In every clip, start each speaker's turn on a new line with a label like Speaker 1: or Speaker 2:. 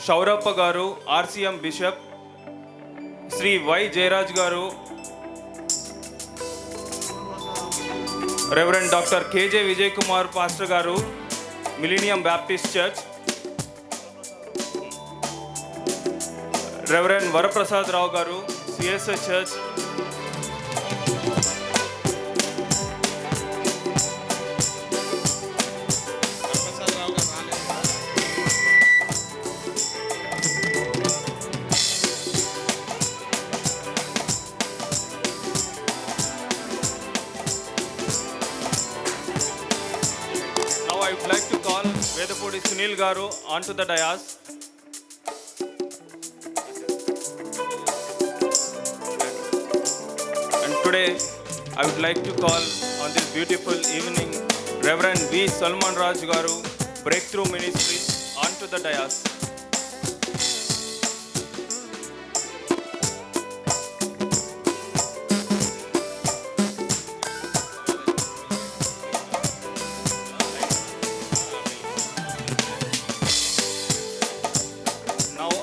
Speaker 1: షౌరప్ప గారు RCM bishop, Shri Y Jayaraj గారు, reverend doctor KJ Vijay Kumar pastor గారు, millennium baptist church, reverend Varaprasad Rao గారు, CSS church, I would like to call Vedapudi Sunil Garu onto the dais. And today I would like to call on this beautiful evening Reverend V. Salman Raj Garu, Breakthrough Ministries, onto the dais.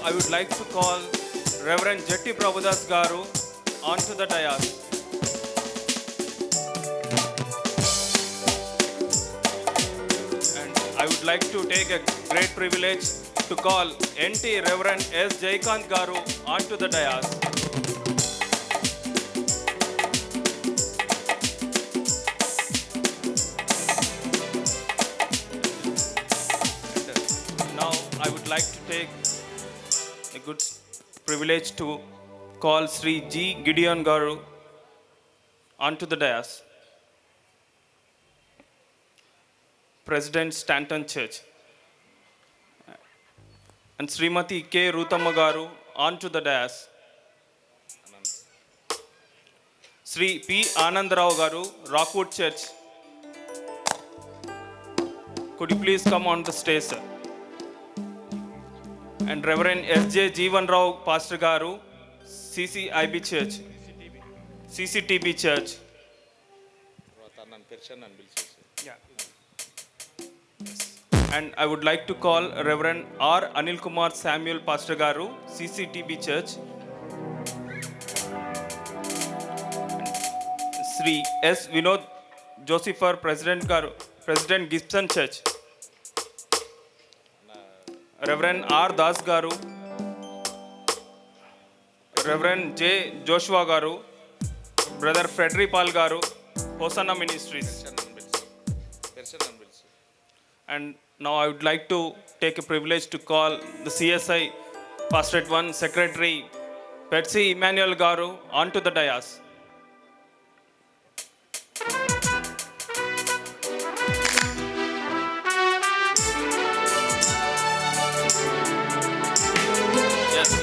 Speaker 1: I would like to call Reverend Jetti Prabhudas Garu onto the dais. And I would like to take a great privilege to call NT Reverend S. Jaykant Garu onto the dais. Now I would like to take a good privilege to call Sri G. Gideon Garu onto the dais. President Stanton Church. And Srimati K. Ruthamma Garu onto the dais. Sri P. Anandarao Garu, Rockwood Church. Could you please come on the stage, sir? And Reverend S.J. Jeevan Rao Pastor Garu, CCIB Church, CCTB Church. Yeah. And I would like to call Reverend R. Anil Kumar Samuel Pastor Garu, CCTB Church. Sri S. Vinod Josepher President Garu, President Gibson Church. Reverend R. Das Garu, Reverend J. Joshua Garu, Brother Frederick Paul Garu, Hosanna Ministries. And now I would like to take a privilege to call the CSI Pastorate 1 Secretary Betsy Emmanuel Garu onto the dais.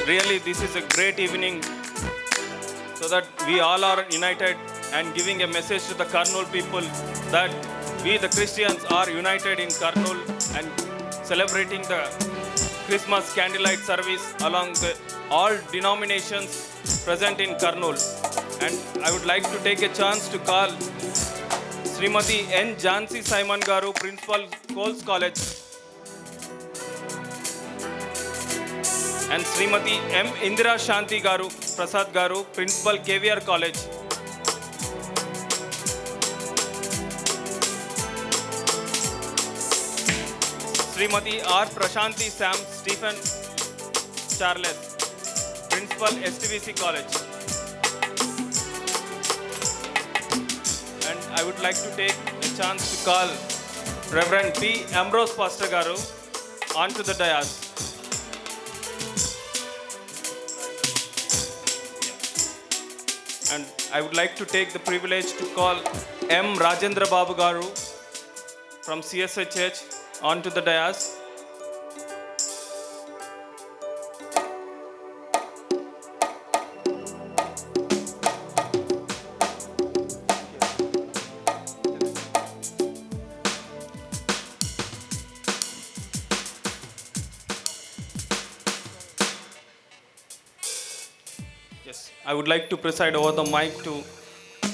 Speaker 1: Really, this is a great evening so that we all are united and giving a message to the Kurnool people that we the Christians are united in Kurnool and celebrating the Christmas candlelight service along with all denominations present in Kurnool. And I would like to take a chance to call Srimati N. Jansi Simon Garu, Principal Coles College, and Srimati M. Indira Shanti Garu, Prasad Garu, Principal KVR College. Srimati R. Prashanti Sam Stephen Charles, Principal STVC College. And I would like to take a chance to call Reverend P. Ambrose Pastor Garu onto the dais. And I would like to take the privilege to call M. Rajendra Babu Garu from CSI Church onto the dais. Yes, I would like to preside over the mic to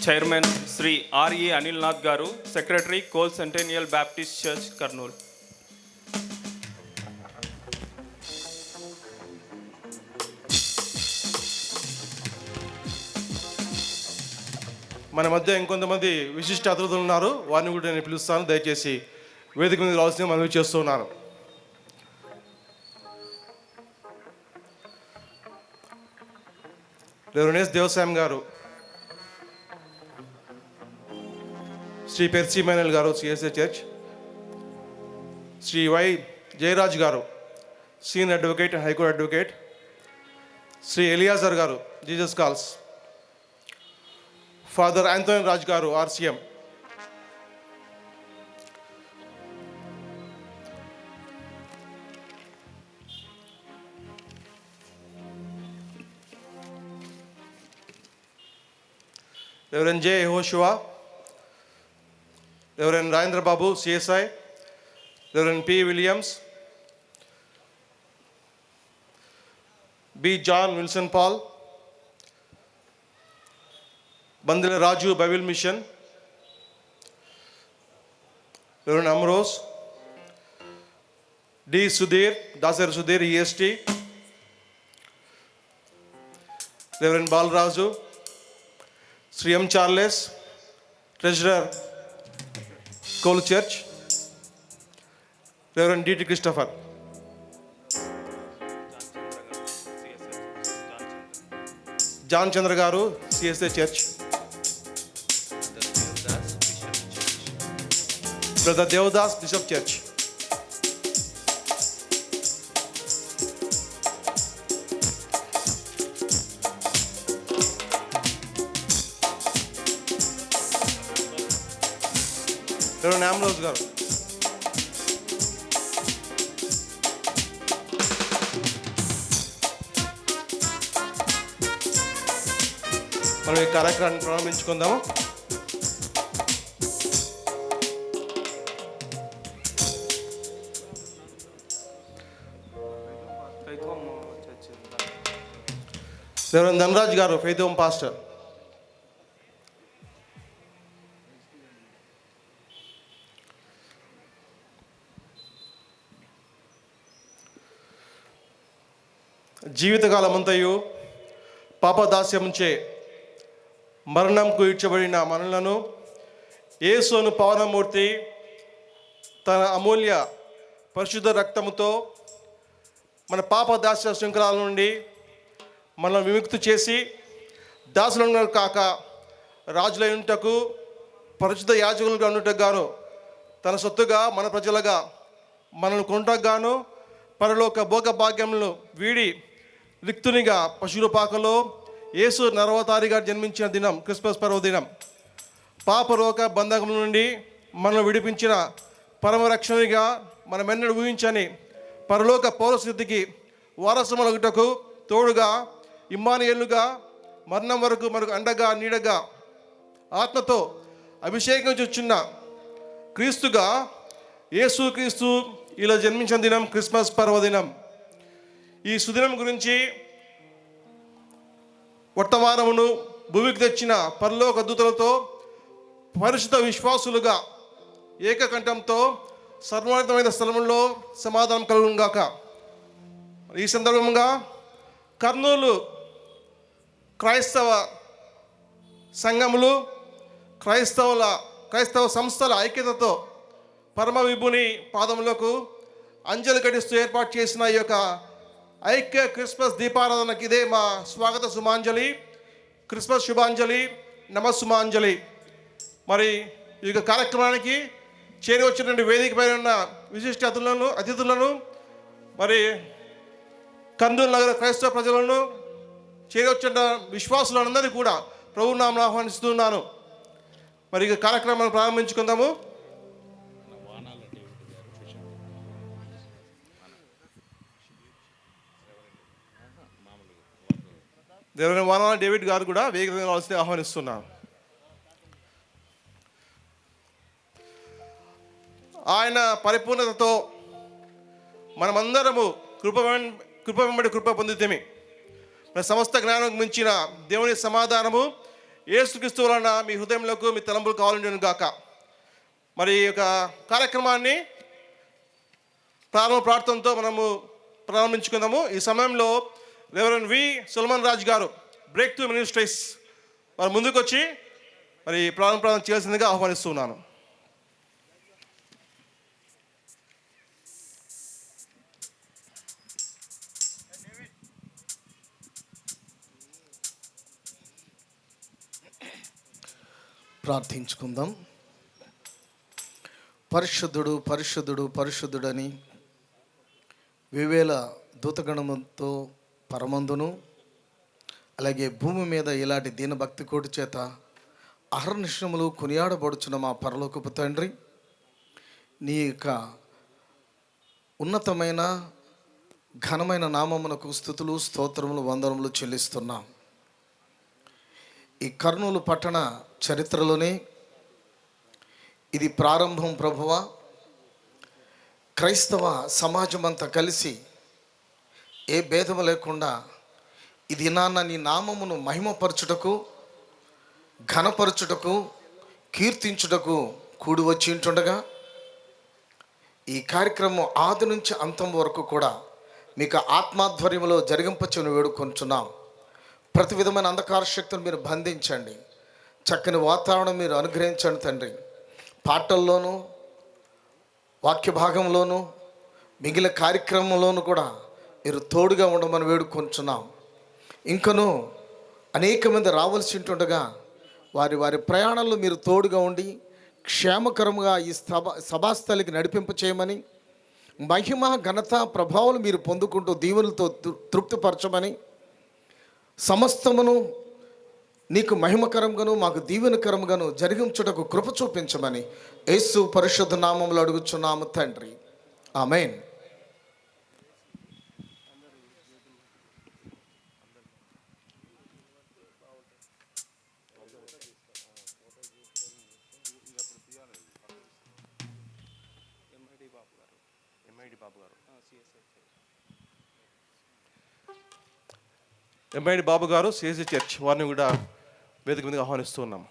Speaker 1: Chairman Sri R.E. Anil Nath Garu, Secretary, Cole Centennial Baptist Church, Kurnool.
Speaker 2: మన మధ్య ఇంకొంతమంది విశిష్ట అతిథులు ఉన్నారు, వారిని కూడా నేను పిలుస్తాను. దయచేసి వేదిక మీద రావాల్సింది మనవి చేస్తున్నాను. రెవరెండ్ దేవసాయం గారు, శ్రీ పెర్సీ మేనల్ గారు CSI church, Shri Y Jayaraj గారు senior advocate high court advocate, Shri Eleazar గారు Jesus calls, father Antony Raj గారు RCM, reverend J Yehoshua, reverend Rajendra Babu CSI, reverend P Williams, B John Wilson Paul, Bandila Raju Bible mission, reverend Ambrose, D Sudheer Dasari Sudheer EST, reverend Balaraju, Shri M Charles treasurer కోల్ church, reverend DT Christopher, John Chandra గారు CSI church, brother Devadas bishop church, reverend ఆమ్రోజ్ గారు, మనం ఈ కార్యక్రమాన్ని ప్రారంభించుకుందాము. Reverend Dhanraj గారు faith home pastor, జీవితకాలమంతయు పాపదాస్యముంచే మరణంకు ఇచ్చబడిన మనలను యేసును పవనమూర్తి తన అమూల్య పరిశుద్ధ రక్తముతో మన పాపదాస్య శృంఖలాల నుండి మనల్ని విముక్తి చేసి దాసులను కాక రాజులైనటకు పరిశుద్ధ యాజకులుగా ఉండుటకు గాను తన సొత్తుగా మన ప్రజలుగా మనల్ని కొనుటకు గాను పరలోక భోగ భాగ్యములను వీడి రిక్తునిగా పశువుల పాకలో యేసు నరవతారిగా జన్మించిన దినం క్రిస్మస్ పర్వదినం. పాపరోగ బంధకం నుండి మనల్ని విడిపించిన పరమరక్షణిగా మనమెన్నడూ ఊహించని పరలోక పౌరస్థితికి వారసుమలగుటకు తోడుగా ఇమ్మానుయేలుగా మరణం వరకు మనకు అండగా నీడగా ఆత్మతో అభిషేకం చూచున్న క్రీస్తుగా యేసు క్రీస్తు ఇలా జన్మించిన దినం క్రిస్మస్ పర్వదినం. ఈ సుదినం గురించి వర్తమానమును భూమికి తెచ్చిన పరలోక దూతలతో పరిశుద్ధ విశ్వాసులుగా ఏకకంఠంతో సర్వోన్నతమైన స్థలంలో సమాధానం కలుగుగాక. ఈ సందర్భంగా కర్నూలు క్రైస్తవ సంఘములు క్రైస్తవ సంస్థల ఐక్యతతో పరమ విభుని పాదములకు అంజలి ఘటిస్తూ ఏర్పాటు చేసిన ఈ యొక్క ఐక్య క్రిస్మస్ దీపారాధనకి ఇదే మా స్వాగత సుమాంజలి, క్రిస్మస్ శుభాంజలి, నమస్సుమాంజలి. మరి ఈ యొక్క కార్యక్రమానికి చేరి వచ్చినటువంటి వేదిక పైన ఉన్న విశిష్ట అతిథులను మరి కర్నూలు నగర క్రైస్తవ ప్రజలను చేరి వచ్చిన విశ్వాసులందరినీ కూడా ప్రభు నామమున ఆహ్వానిస్తున్నాను. మరి ఇక కార్యక్రమాన్ని ప్రారంభించుకుందాము. రెవరెండ్ వానాల డేవిడ్ గారు కూడా వేగంగా రావాల్సి ఆహ్వానిస్తున్నాను. ఆయన పరిపూర్ణతతో మనమందరము కృప వెంబడి కృప పొందితేమి. మన సమస్త జ్ఞానం మించిన దేవుని సమాధానము యేసుక్రీస్తు వలన మీ హృదయంలోకి మీ తలంపులు కావాలని గాక. మరి ఈ యొక్క కార్యక్రమాన్ని ప్రారంభ ప్రార్థనతో మనము ప్రారంభించుకుందాము. ఈ సమయంలో రెవరెండ్ వి సుల్మాన్ రాజ్ గారు బ్రేక్ త్రూ మినిస్ట్రీస్ వారు ముందుకు వచ్చి మరి ప్రారంభం చేయాల్సిందిగా ఆహ్వానిస్తున్నాను.
Speaker 3: ప్రార్థించుకుందాం. పరిశుద్ధుడు పరిశుద్ధుడు పరిశుద్ధుడని వివేల దూతగణముతో పరమందును, అలాగే భూమి మీద ఇలాంటి దీనభక్తి కోటి చేత అహర్నిశములు కొనియాడబడుచున్న మా పరలోకపు తండ్రి, నీ యొక్క ఉన్నతమైన ఘనమైన నామమునకు స్తుతులు స్తోత్రములు వందనములు చెల్లిస్తున్నాం. ఈ కర్నూలు పట్టణ చరిత్రలోనే ఇది ప్రారంభం ప్రభువా. క్రైస్తవ సమాజం అంతా కలిసి ఏ భేదము లేకుండా ఇది నాన్న నీ నామమును మహిమపరచుటకు, ఘనపరచుటకు, కీర్తించుటకు కూడి వచ్చి ఉంటుండగా, ఈ కార్యక్రమం ఆది నుంచి అంతం వరకు కూడా మీకు ఆత్మాధ్వర్యంలో జరిగింపచని వేడుకొంచున్నాం. ప్రతి విధమైన అంధకార శక్తులను మీరు బంధించండి. చక్కని వాతావరణం మీరు అనుగ్రహించండి తండ్రి. పాటల్లోనూ, వాక్య భాగంలోనూ, మిగిలిన కార్యక్రమంలోనూ కూడా మీరు తోడుగా ఉండమని వేడుకొంచున్నాం. ఇంకనూ అనేక మంది రావాల్సి ఉంటుండగా వారి వారి ప్రయాణంలో మీరు తోడుగా ఉండి క్షేమకరంగా ఈ సభాస్థలికి నడిపింప చేయమని, మహిమ ఘనత ప్రభావాలు మీరు పొందుకుంటూ దీవులతో తృప్తిపరచమని, సమస్తమును నీకు మహిమకరంగాను మాకు దీవెనకరంగాను జరిగించుటకు కృప చూపించమని యేసు పరిశుద్ధ నామములో అడుగుచున్నాము తండ్రి. ఆమేన్.
Speaker 2: ఎంఐడి బాబు గారు సిఎస్సి చర్చ్ వారిని కూడా వేదిక మీదకి ఆహ్వానిస్తున్నాం.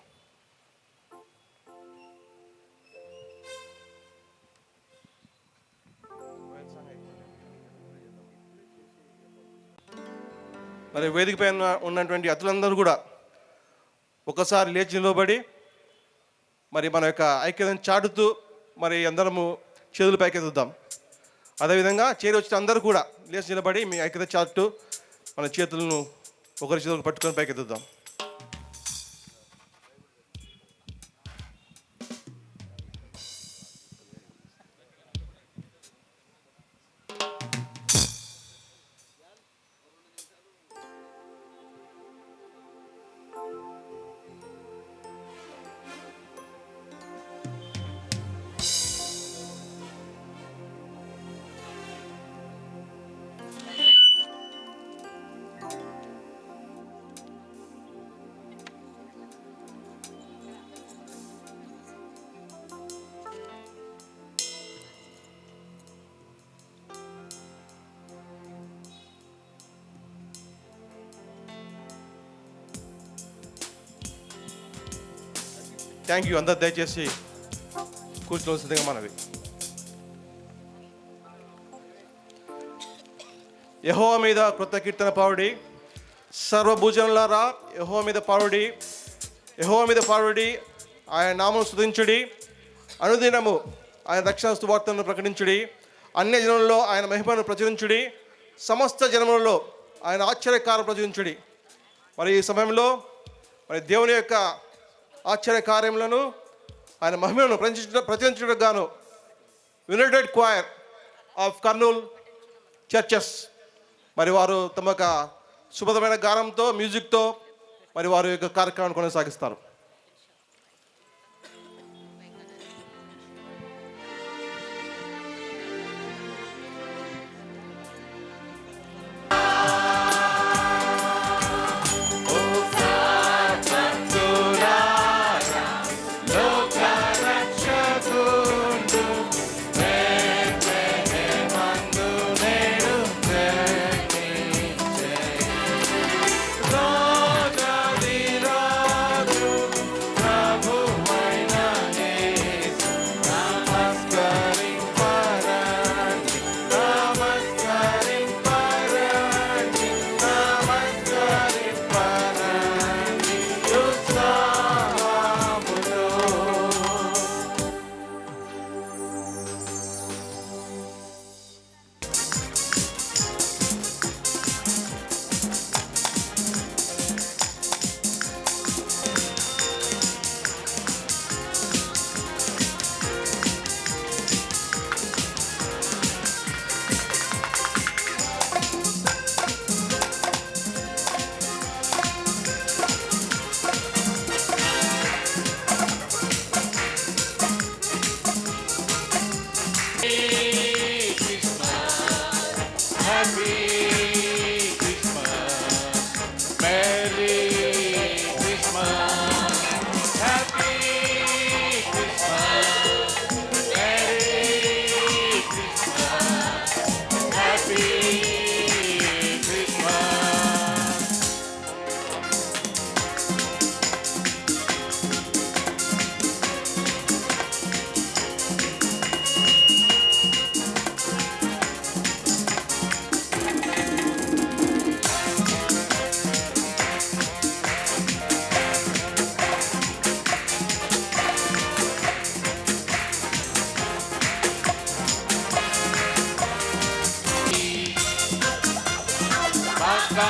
Speaker 2: మరి వేదిక పైన ఉన్నటువంటి అతులందరూ కూడా ఒకసారి లేచి నిలబడి మరి మన యొక్క ఐక్యతను చాటుతూ మరి అందరము చేతులు పైకెత్తుద్దాం. అదేవిధంగా చేరి వచ్చిన అందరూ కూడా లేచి నిలబడి మీ ఐక్యత చాటుతూ మన చేతులను ఒకరి చేతులు పట్టుకొని పైకెత్తుద్దాం. Thank you. అందరు దయచేసి కూర్చోవలసిందిగా మనవి. యెహోవా మీద కృత కీర్తన పాడుడి, సర్వభూజనులారా యెహోవా మీద పాడుడి, యెహోవా మీద పాడుడి, ఆయన నామం స్తుతించుడి, అనుదినము ఆయన రక్షణ సువార్తను ప్రకటించుడి, అన్య జనులలో ఆయన మహిమను ప్రచురించుడి, సమస్త జనములలో ఆయన ఆశ్చర్యకారం ప్రచురించుడి. మరి ఈ సమయంలో మరి దేవుని యొక్క ఆశ్చర్య కార్యములను ఆయన మహిమను ప్రచురించడానికి గాను United choir of Kurnool churches మరి వారు తమ యొక్క శుభమైన గానంతో, మ్యూజిక్తో మరి వారి యొక్క కార్యక్రమాన్ని కొనసాగిస్తారు.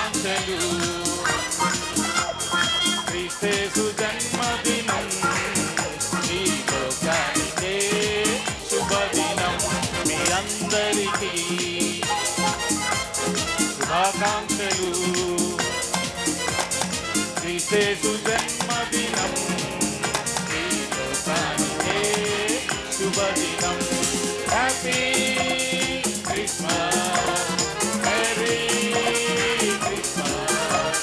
Speaker 1: శుభాకాంక్షలు. క్రీస్తేసు జన్మదినం ఈ లోకానికే శుభదినం. మీ అందరికీ శుభాకాంక్షలు. క్రీస్తేసు జన్మదినం ఈ లోకానికే శుభదినం. Happy Christmas, merry Christmas,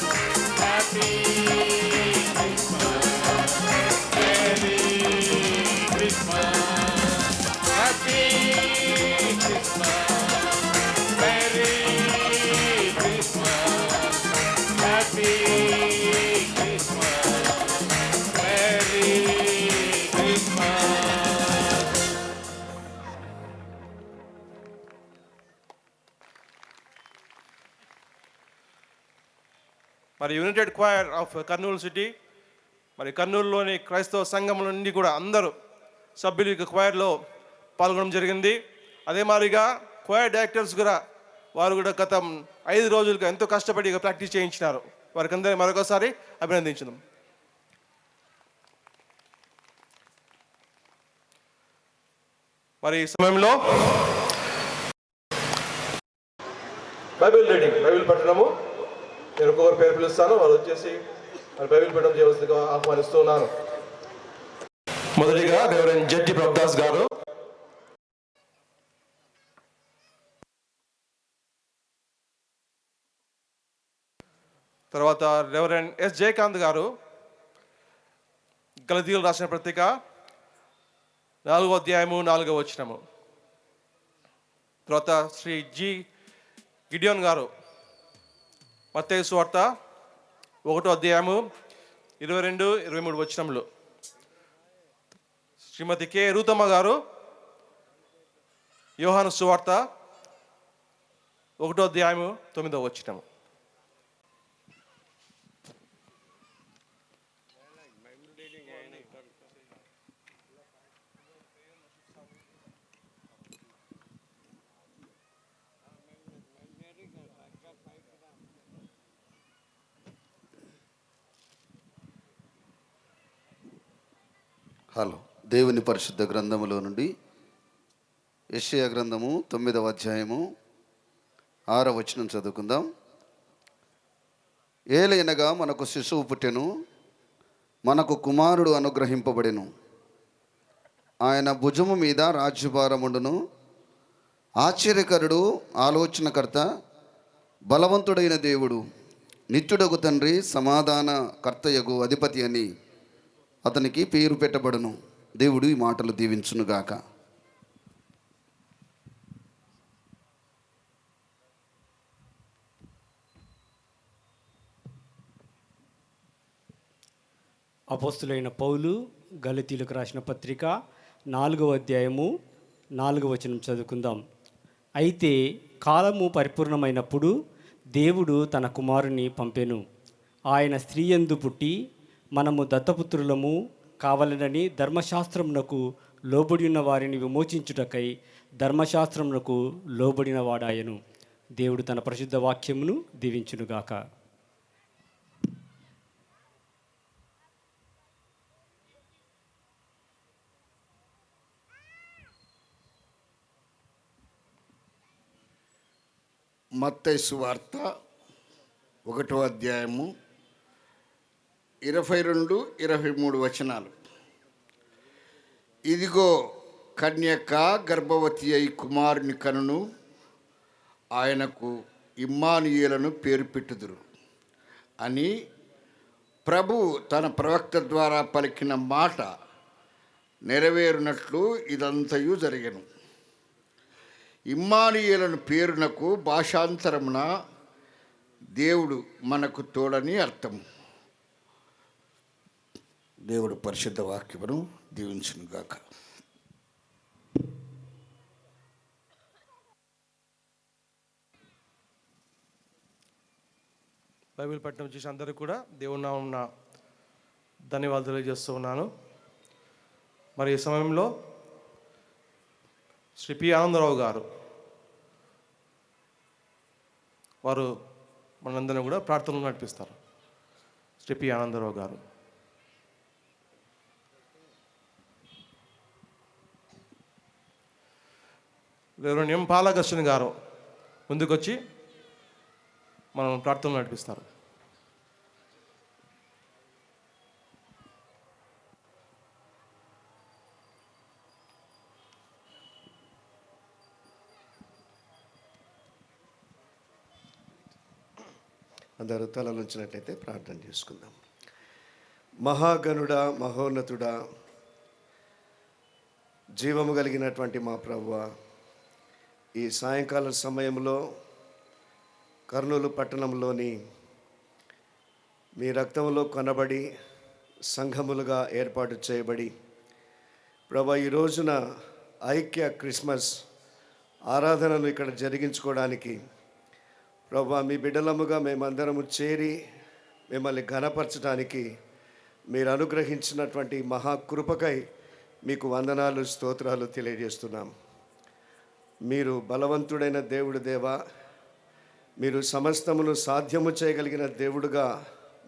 Speaker 1: happy Christmas, merry Christmas, happy Christmas, merry Christmas, happy Christmas, merry Christmas.
Speaker 2: మరి united choir of Kurnool city, మరి కర్నూలులోని క్రైస్తవ సంఘం నుండి కూడా అందరూ సభ్యులు ఈ క్వైర్లో పాల్గొనడం జరిగింది. అదే మాదిరిగా క్వైర్ డైరెక్టర్స్ కూడా వారు కూడా గత 5 రోజులుగా ఎంతో కష్టపడి ప్రాక్టీస్ చేయించినారు. వారికి అందరినీ మరొకసారి అభినందించుదాం. మరి ఈ సమయంలో బైబిల్ రీడింగ్, బైబిల్ పఠనము, నేను ఒక్కొక్కరు పేరు పిలుస్తాను, వాళ్ళు వచ్చేసి మరి బైబిల్ పఠనం చేయవలసిందిగా ఆహ్వానిస్తున్నాను. మొదటిగా రెవరెండ్ జడ్జి ప్రభుదాస్ గారు, తర్వాత రెవరెండ్ ఎస్ జయకాంత్ గారు గలతీయులు రాసిన పత్రిక 4వ అధ్యాయము 4వ వచనము, తర్వాత శ్రీ జి గిడియోన్ గారు మత్తయి సువార్త 1వ అధ్యాయము 22-23 వచనములు, శ్రీమతి కె రూతమ్మ గారు యోహాను సువార్త 1వ అధ్యాయము 9వ వచనము.
Speaker 4: హలో, దేవుని పరిశుద్ధ గ్రంథములో నుండి యెషయా గ్రంథము 9వ అధ్యాయము 6వ వచనం చదువుకుందాం. ఏలయనగా మనకు శిశువు పుట్టెను, మనకు కుమారుడు అనుగ్రహింపబడెను, ఆయన భుజము మీద రాజ్యభారముండును. ఆశ్చర్యకరుడు, ఆలోచనకర్త, బలవంతుడైన దేవుడు, నిత్యుడగు తండ్రి, సమాధాన కర్తయగు అధిపతి అని అతనికి పేరు పెట్టబడును. దేవుడు ఈ మాటలు దీవించునుగాక.
Speaker 5: అపోస్తులైన పౌలు గలతీయులకు రాసిన పత్రిక 4వ అధ్యాయము 4వ వచనం చదువుకుందాం. అయితే కాలము పరిపూర్ణమైనప్పుడు దేవుడు తన కుమారుని పంపెను. ఆయన స్త్రీ యందు పుట్టి మనము దత్తపుత్రులము కావాలనని ధర్మశాస్త్రమునకు లోబడి ఉన్న వారిని విమోచించుటకై ధర్మశాస్త్రమునకు లోబడిన వాడాయను. దేవుడు తన పరిశుద్ధ వాక్యమును దీవించునుగాక.
Speaker 6: మత్తయి సువార్త 1వ అధ్యాయము 22-23 వచనాలు. ఇదిగో, కన్యక గర్భవతి అయి కుమారుని కనును, ఆయనకు ఇమ్మానుయేలను పేరు పెట్టుదురు అని ప్రభువు తన ప్రవక్త ద్వారా పలికిన మాట నెరవేరునట్లు ఇదంతయు జరిగెను. ఇమ్మానుయేలను పేరునకు భాషాంతరమున దేవుడు మనకు తోడని అర్థము. దేవుడు పరిశుద్ధ వాక్యమును దీవించునుగాక.
Speaker 2: బైబిల్ పట్టణం చూసి అందరూ కూడా దేవుని నామమున ధన్యవాదాలు తెలియజేస్తూ ఉన్నాను. మరి ఈ సమయంలో శ్రీ పి ఆనందరావు గారు వారు మనందరం కూడా ప్రార్థనలు నడిపిస్తారు. శ్రీ పి ఆనందరావు గారు. రెవరెండ్ ఎం పాలకృష్ణ గారు ముందుకొచ్చి మనం ప్రార్థనలు నడిపిస్తారు.
Speaker 7: అందరూ తలలుంచినట్లయితే ప్రార్థన చేసుకుందాం. మహాగణుడా, మహోన్నతుడా, జీవము కలిగినటువంటి మా ప్రభువా, ఈ సాయంకాల సమయంలో కర్నూలు పట్టణంలోని మీ రక్తంలో కొనబడి సంఘములుగా ఏర్పాటు చేయబడి ప్రభా, ఈ రోజున ఐక్య క్రిస్మస్ ఆరాధనను ఇక్కడ జరిగించుకోవడానికి ప్రభా, మీ బిడ్డలముగా మేమందరము చేరి మిమ్మల్ని ఘనపరచడానికి మీరు అనుగ్రహించినటువంటి మహాకృపకై మీకు వందనాలు, స్తోత్రాలు తెలియజేస్తున్నాం. మీరు బలవంతుడైన దేవుడు దేవా, మీరు సమస్తమును సాధ్యము చేయగలిగిన దేవుడుగా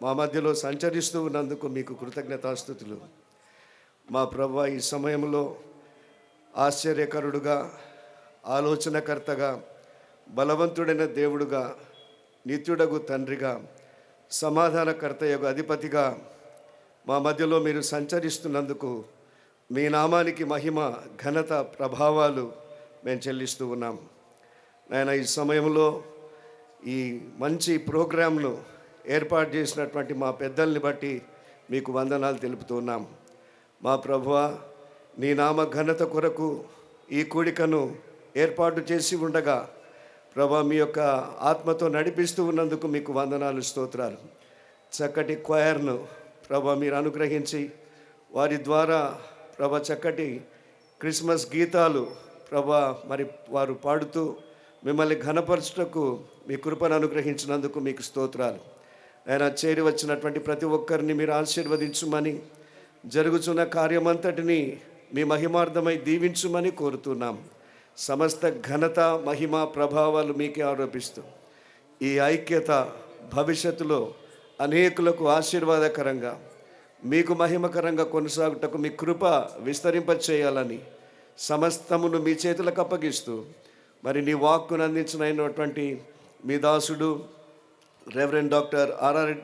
Speaker 7: మా మధ్యలో సంచరిస్తూ ఉన్నందుకు మీకు కృతజ్ఞతాస్తుతులు. మా ప్రభువా, ఈ సమయంలో ఆశ్చర్యకరుడుగా, ఆలోచనకర్తగా, బలవంతుడైన దేవుడుగా, నిత్యుడగు తండ్రిగా, సమాధానకర్తయగు అధిపతిగా మా మధ్యలో మీరు సంచరిస్తున్నందుకు మీ నామానికి మహిమ, ఘనత, ప్రభావాలు మేము చెల్లిస్తూ ఉన్నాం. నాయన, ఈ సమయంలో ఈ మంచి ప్రోగ్రాంను ఏర్పాటు చేసినటువంటి మా పెద్దల్ని బట్టి మీకు వందనాలు తెలుపుతూ ఉన్నాం. మా ప్రభువా, నీ నామ ఘనత కొరకు ఈ కూడికను ఏర్పాటు చేసి ఉండగా ప్రభా, మీ యొక్క ఆత్మతో నడిపిస్తూ ఉన్నందుకు మీకు వందనాలు, స్తోత్రాలు. చక్కటి క్వైర్ను ప్రభా మీరు అనుగ్రహించి వారి ద్వారా ప్రభా చక్కటి క్రిస్మస్ గీతాలు ప్రభా మరి వారు పాడుతూ మిమ్మల్ని ఘనపరచుటకు మీ కృపను అనుగ్రహించినందుకు మీకు స్తోత్రాలు. ఆయన చేరి వచ్చినటువంటి ప్రతి ఒక్కరిని మీరు ఆశీర్వదించుమని, జరుగుతున్న కార్యమంతటిని మీ మహిమార్థమై దీవించుమని కోరుతున్నాం. సమస్త ఘనత, మహిమ, ప్రభావాలు మీకే ఆరోపిస్తూ ఈ ఐక్యత భవిష్యత్తులో అనేకులకు ఆశీర్వాదకరంగా, మీకు మహిమకరంగా కొనసాగుటకు మీ కృప విస్తరింపచేయాలని సమస్తమును మీ చేతులకు అప్పగిస్తూ మరి నీ వాక్కును అందించినటువంటి మీ దాసుడు రెవరెండ్ డాక్టర్ ఆర్ఆర్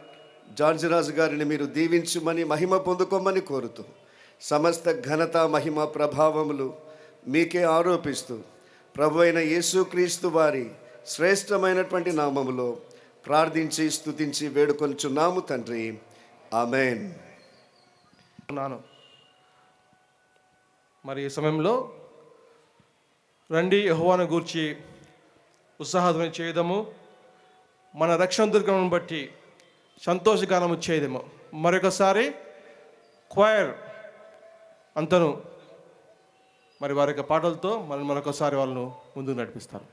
Speaker 7: జార్జిరాజు గారిని మీరు దీవించుమని, మహిమ పొందుకోమని కోరుతూ సమస్త ఘనత, మహిమ, ప్రభావములు మీకే ఆరోపిస్తూ ప్రభు అయిన యేసుక్రీస్తు వారి శ్రేష్టమైనటువంటి నామములో ప్రార్థించి స్తుతించి వేడుకొనుచున్నాము తండ్రి, ఆమేన్.
Speaker 2: మరి ఈ సమయంలో రండి యెహోవాను గూర్చి ఉత్సాహధ్వని చేయదము, మన రక్షణ దుర్గమును బట్టి సంతోషగానము చేయదము. మరొకసారి క్వైర్ అంతను మరి వారి యొక్క పాటలతో మరొకసారి వాళ్ళను ముందుకు నడిపిస్తారు.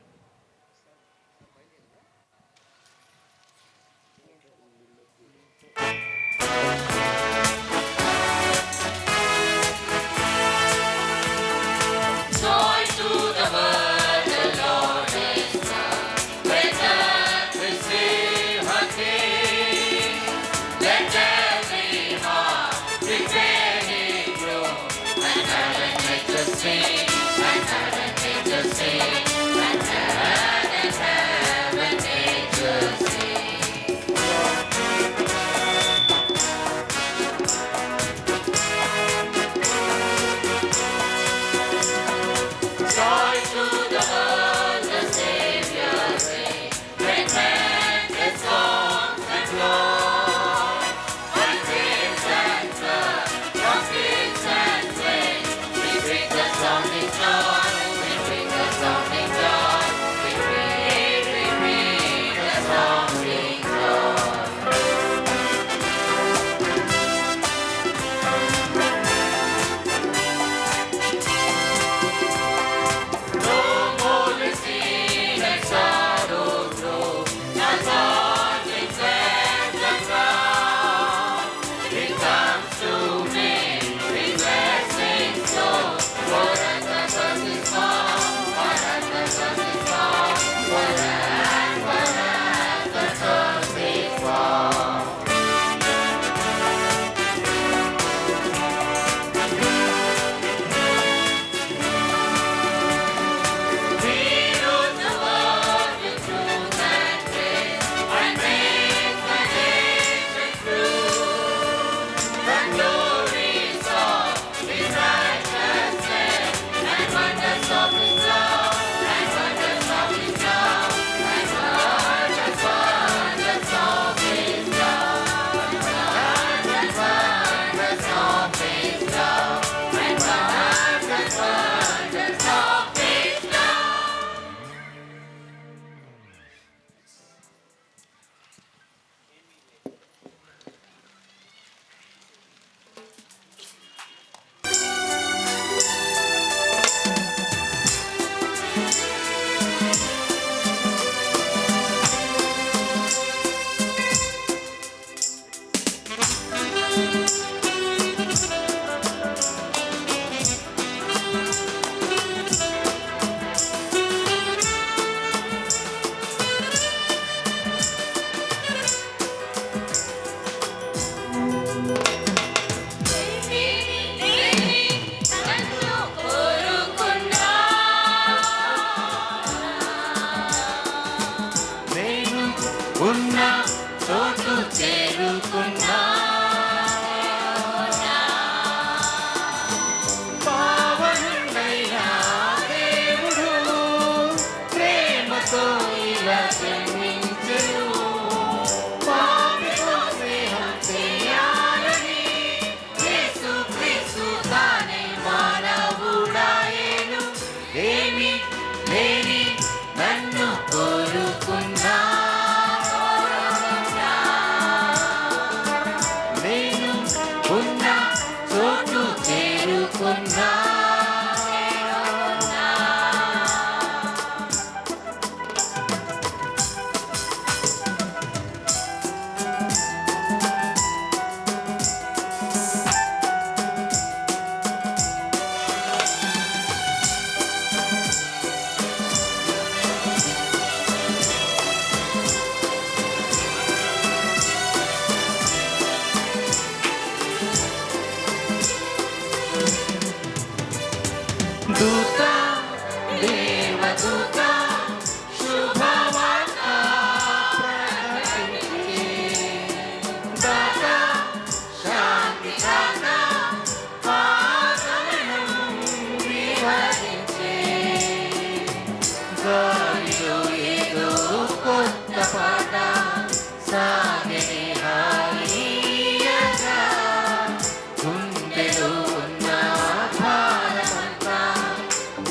Speaker 8: Sing, and ఉన్న చోటు చేరుకున్నా పావనుడైన దేవుడు ప్రేమతో ఇలా జన్మించెను. పాపితో స్నేహం చేయాలని యేసుక్రీస్తు తానే మానవుడాయెను. ఏమి లేని నన్ను కోరుకున్నా నేను ఉన్న చోటు చేరుకున్నా దూత దేవదూత శుభవార్త ప్రకటించే దాత శాంతి దాత ఆగమనం వివరించే గాలిలో ఏదో కొత్త పాట సాగని హాయిగా గుండెలో ఉన్న భారమంతా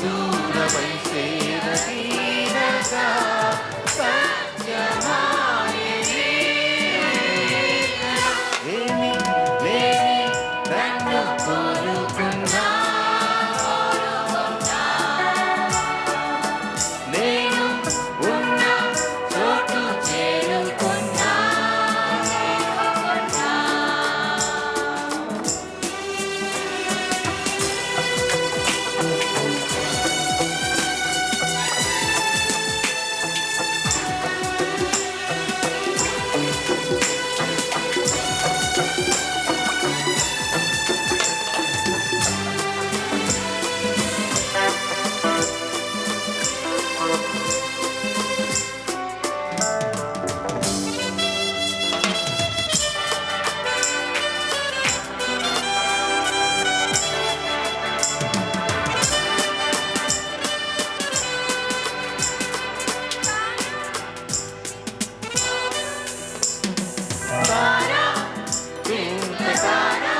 Speaker 8: దూరమై సేరతీరగా సత్యమాయనే. ఏమి లేని నన్ను కోరుకున్నా నేను ఉన్న చోటు చేరుకున్నా తారా వింత తారా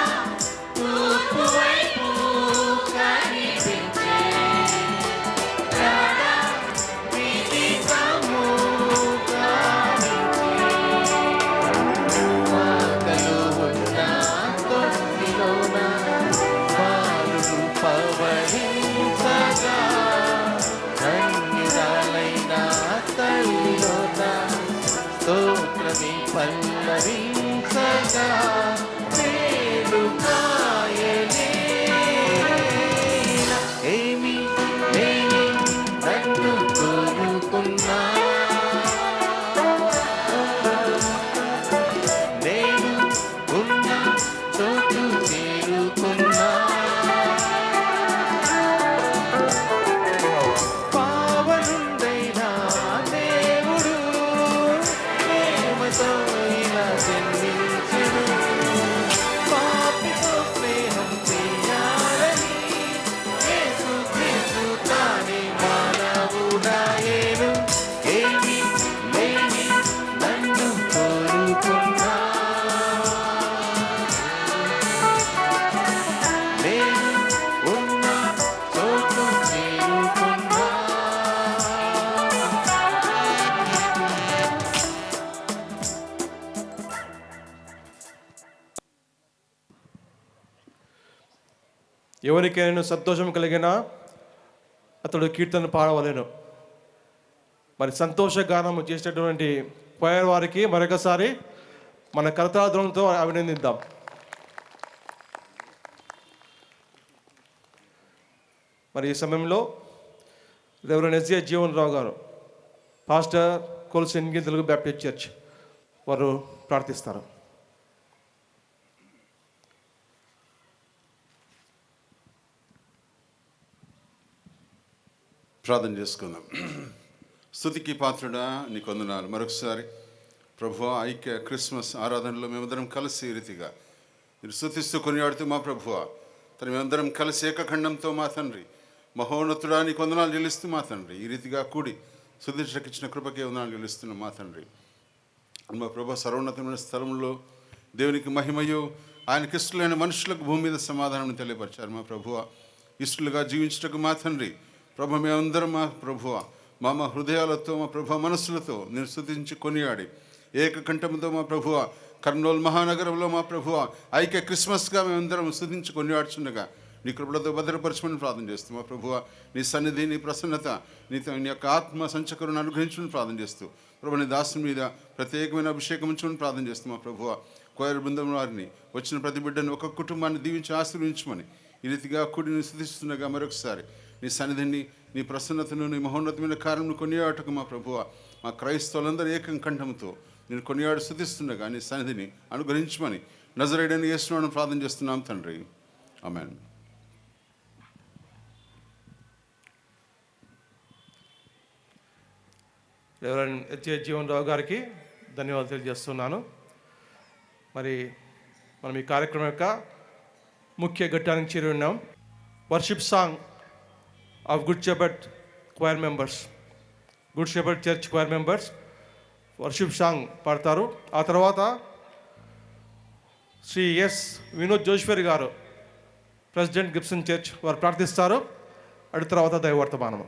Speaker 8: తూర్పు వైపు కనిపించే తారా విదితము గావించే వాకలు ఉన్న తొట్టిలోన బాలుడు పవళించగా ధన్యురాలైన తల్లిలోన స్తోత్రమే పల్లవించగా మేలుకాయనే. ఏమి లేని నన్ను కోరుకున్నా నేను ఉన్న చోటు చేరుకున్నా పావనుడైన దేవుడు ప్రేమతో ఇలా జన్మించెను. పాపితో స్నేహం చేయాలని యేసుక్రీస్తు తానే మానవుడాయెను. ఏమి లేని నన్ను కోరుకున్నా నేను ఉన్న చోటు చేరుకున్నా
Speaker 2: ఎవరికైనా సంతోషం కలిగినా అతడు కీర్తన పాడవలేను. మరి సంతోష గానము చేసేటటువంటి పోయర్ వారికి మరొకసారి మన కరతాళధ్వనులతో అభినందిద్దాం. మరి ఈ సమయంలో రెవరెండ్ ఎస్జే జీవన్ రావు గారు, pastor Kolusu Indian Telugu Baptist church, వారు ప్రార్థిస్తారు.
Speaker 9: ప్రార్థన చేసుకుందాం. స్తుతికి పాత్రుడా నీకు వందనాలు. మరొకసారి ప్రభు ఐక్య క్రిస్మస్ ఆరాధనలో మేమందరం కలిసి ఈ రీతిగా మీరు స్తుతిస్తూ కొనియాడుతూ మా ప్రభువ తను మేమందరం కలిసి ఏకఖండంతో మా తండ్రి మహోన్నతుడానికి వందనాలు చెల్లిస్తూ మా తండ్రి ఈ రీతిగా కూడి సుదీర్షకిచ్చిన కృపకే వందనాలు చెల్లిస్తున్నాం మా తండ్రి. మా ప్రభు సర్వోన్నతమైన స్థలంలో దేవునికి మహిమయు ఆయనకి ఇష్టలైన మనుషులకు భూమి మీద సమాధానం తెలియపరిచారు మా ప్రభువ. ఇష్టలుగా జీవించటకు మా తండ్రి ప్రభు మేమందరం మా ప్రభువ మా హృదయాలతో మా ప్రభు మనస్సులతో నేను స్తుతించి కొనియాడి ఏకకంఠంతో మా ప్రభువ కర్నూలు మహానగరంలో మా ప్రభువ ఐక్య క్రిస్మస్గా మేమందరం స్తుతించి కొనియాడుచుండగా నీ కృపలతో భద్రపరచమని ప్రార్థన చేస్తూ మా ప్రభువ నీ సన్నిధి నీ ప్రసన్నత నీ యొక్క ఆత్మ సంచకరుని అనుగ్రహించమని ప్రార్థన చేస్తూ ప్రభు నీ దాసుని మీద ప్రత్యేకమైన అభిషేకం ఉంచమని ప్రార్థన చేస్తూ మా ప్రభువ కోయర్ బృందం వారిని వచ్చిన ప్రతి బిడ్డను ఒక కుటుంబాన్ని దీవించి ఆశీర్వించమని ఈ రీతిగా కూడిని స్తుతిస్తుండగా మరొకసారి నీ సన్నిధిని నీ ప్రసన్నతను నీ మహోన్నతమైన కార్యమును కొనియాడటకు మా ప్రభువ మా క్రైస్తవులందరూ ఏకం కంఠంతో నేను కొనియాడు స్తుతిస్తుండగా నీ సన్నిధిని అనుగ్రహించమని నజరేయుడైన యేసునామమున ప్రార్థన చేస్తున్నాం తండ్రి. ఆమేన్.
Speaker 2: రెవరెండ్ హెచ్ఏ జీవన్ రావు గారికి ధన్యవాదాలు తెలియజేస్తున్నాను. మరి మనం ఈ కార్యక్రమం యొక్క ముఖ్య ఘట్టానికి చేరి ఉన్నాం. Worship song of good shepherd choir members, good shepherd church choir members worship song పాడతారు. ఆ తర్వాత శ్రీ ఎస్ వినోద్ జోష్వరి గారు ప్రెసిడెంట్ గిబ్సన్ చర్చ్ వారు ప్రార్థిస్తారు. అటు తర్వాత దైవవర్తమానము.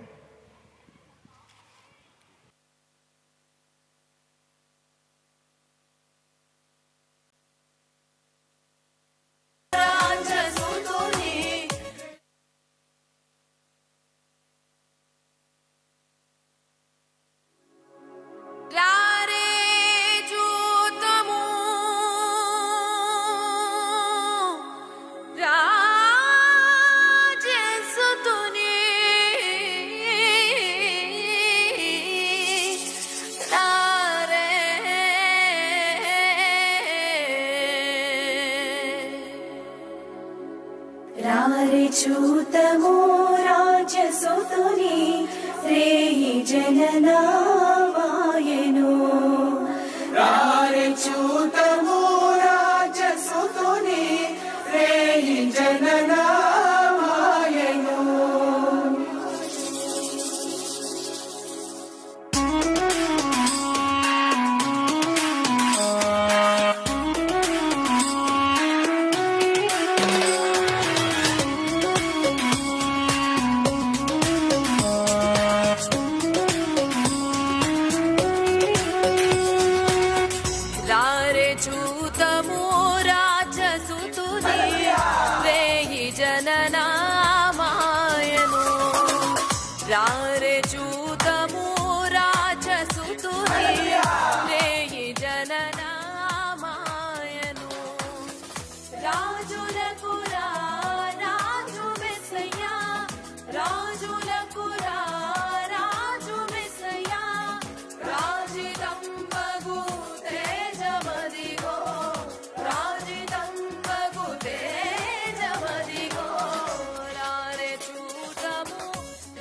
Speaker 10: చూతము రాజసుతుని రేయి జననామాయను చూతము రాజసుతుని రేయి జననామాయను.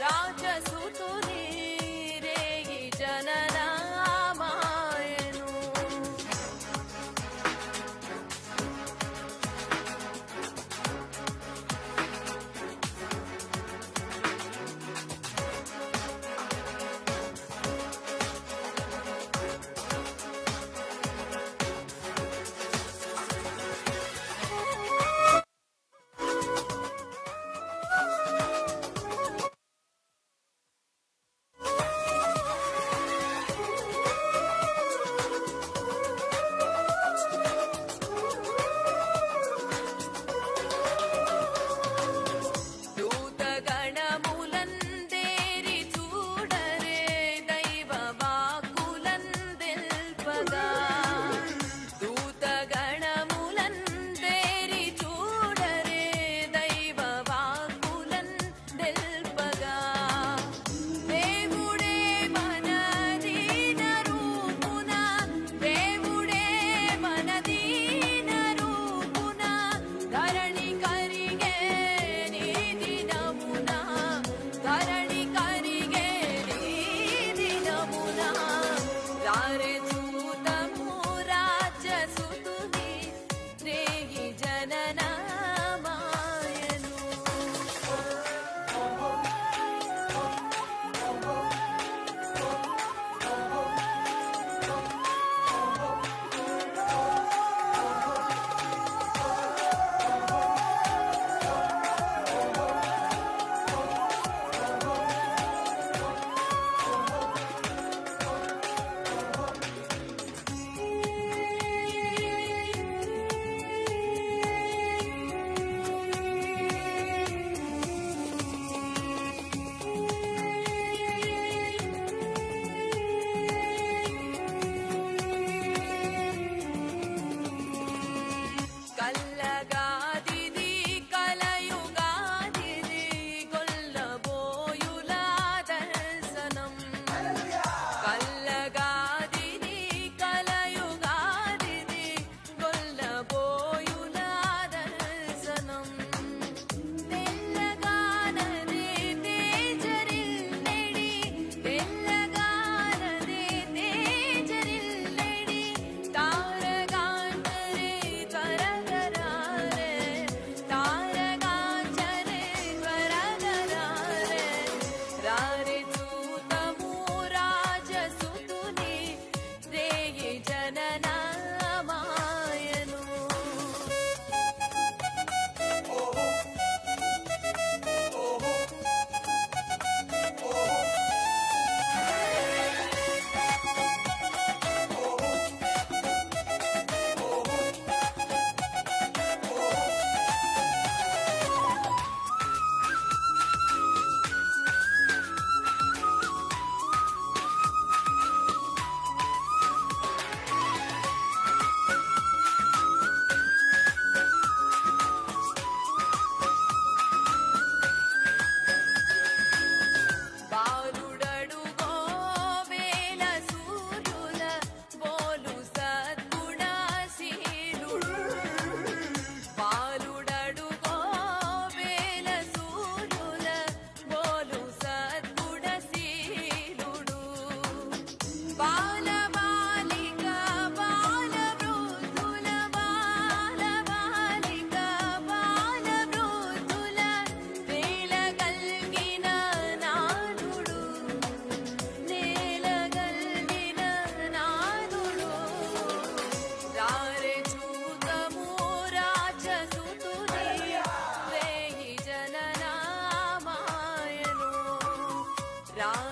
Speaker 11: రాజసుతుని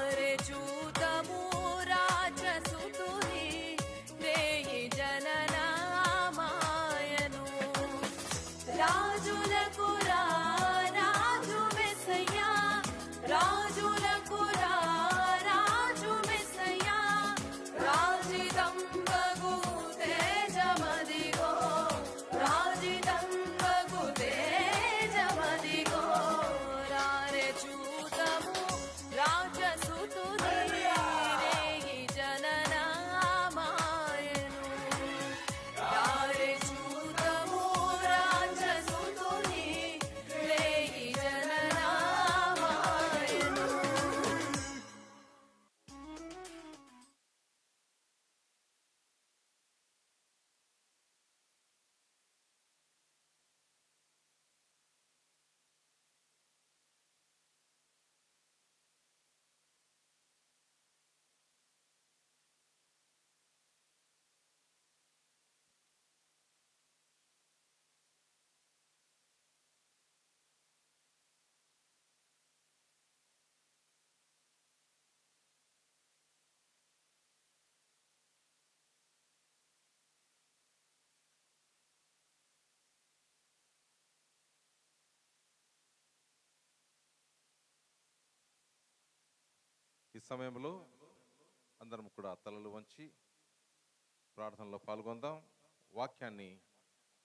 Speaker 10: రారే చూతము రాజసుతుని రేయి జననామాయను రాజులకు రాజు మెస్సయ్యా రాజులకు రాజు మెస్సయ్యా రాజిదంబగు తేజమదిగో రాజిదంబగు తేజమదిగో రారే చూతము రాజసుతుని రేయి జననామాయను రారే చూతము రాజసుతుని రేయి జననామాయను
Speaker 11: ఈ సమయంలో అందరం కూడా తలలు వంచి ప్రార్థనలో పాల్గొందాం. వాక్యాన్ని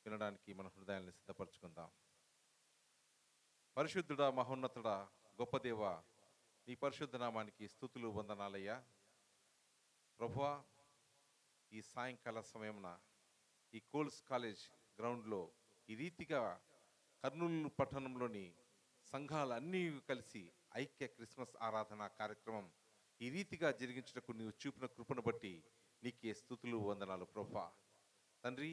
Speaker 11: వినడానికి మన హృదయాన్ని సిద్ధపరచుకుందాం. పరిశుద్ధుడా, మహోన్నతుడా, గొప్ప దేవ, నీ పరిశుద్ధ నామానికి స్తుతులు వందనాలయ్యా. ప్రభువా, ఈ సాయంకాల సమయమున ఈ కోల్స్ కాలేజ్ గ్రౌండ్లో ఈ రీతిగా కర్నూలు పట్టణంలోని సంఘాలన్నీ కలిసి ఐక్య క్రిస్మస్ ఆరాధన కార్యక్రమం ఈ రీతిగా జరిగించుటకు నీవు చూపిన కృపను బట్టి నీకే స్తుతులు వందనాలు ప్రభా. తండ్రి,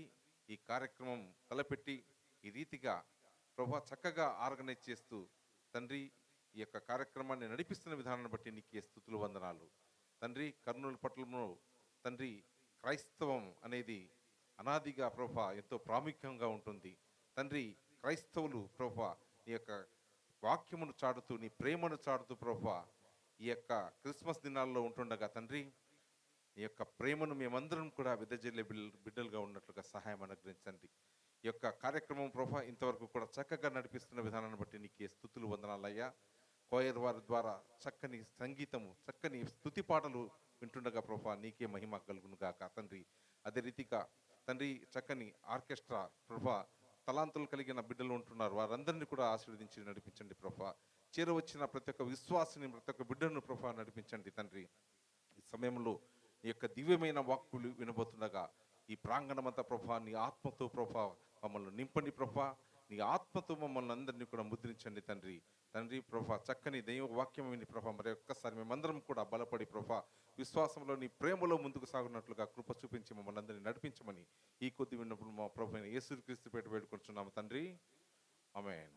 Speaker 11: ఈ కార్యక్రమం తలపెట్టి ఈ రీతిగా ప్రభా చక్కగా ఆర్గనైజ్ చేస్తూ తండ్రి ఈ యొక్క కార్యక్రమాన్ని నడిపిస్తున్న విధానాన్ని బట్టి నీకే స్తుతులు వందనాలు తండ్రి. కర్నూలు పట్టణంలో తండ్రి క్రైస్తవం అనేది అనాదిగా ప్రభా ఎంతో ప్రాముఖ్యంగా ఉంటుంది తండ్రి. క్రైస్తవులు ప్రభా నీ యొక్క వాక్యమును చాటుతూ నీ ప్రేమను చాటుతూ ప్రభా ఈ యొక్క క్రిస్మస్ దినాల్లో ఉంటుండగా తండ్రి ఈ యొక్క ప్రేమను మేమందరం కూడా విదజల్లే బిడ్డలుగా ఉన్నట్లుగా సహాయం అనుగ్రహించండి. ఈ యొక్క కార్యక్రమం ప్రభా ఇంతవరకు కూడా చక్కగా నడిపిస్తున్న విధానాన్ని బట్టి నీకే స్తుతులు వందనాలయ్యా. కోయర్ వారి ద్వారా చక్కని సంగీతము, చక్కని స్తుతి పాటలు వింటుండగా ప్రభా నీకే మహిమ కలుగును గాక తండ్రి. అదే రీతిగా తండ్రి చక్కని ఆర్కెస్ట్రా ప్రభా తలాంతులు కలిగిన బిడ్డలు ఉంటున్నారు, వారందరినీ కూడా ఆశీర్వదించి నడిపించండి ప్రభా. చేరవచ్చిన ప్రతి ఒక్క విశ్వాసిని, ప్రతి ఒక్క బిడ్డను ప్రభా నడిపించండి తండ్రి. ఈ సమయంలో ఈ యొక్క దివ్యమైన వాక్కులు వినబోతుండగా ఈ ప్రాంగణమంతా ప్రభా నీ ఆత్మతో ప్రభా మమ్మల్ని నింపండి ప్రభా. నీ ఆత్మతో మమ్మల్ని అందరినీ కూడా ముద్రించండి తండ్రి. తండ్రి ప్రభా చక్కని దైవ వాక్యం విని ప్రభా మరి ఒక్కసారి మేమందరం కూడా బలపడి ప్రభా విశ్వాసంలో నీ ప్రేమలో ముందుకు సాగునట్లుగా కృప చూపించి మమ్మల్ని అందరినీ నడిపించమని ఈ కొద్ది విన్నప్పుడు మా ప్రభు యేసుక్రీస్తు పేట వేడుకొంటున్నాము తండ్రి. ఆమేన్.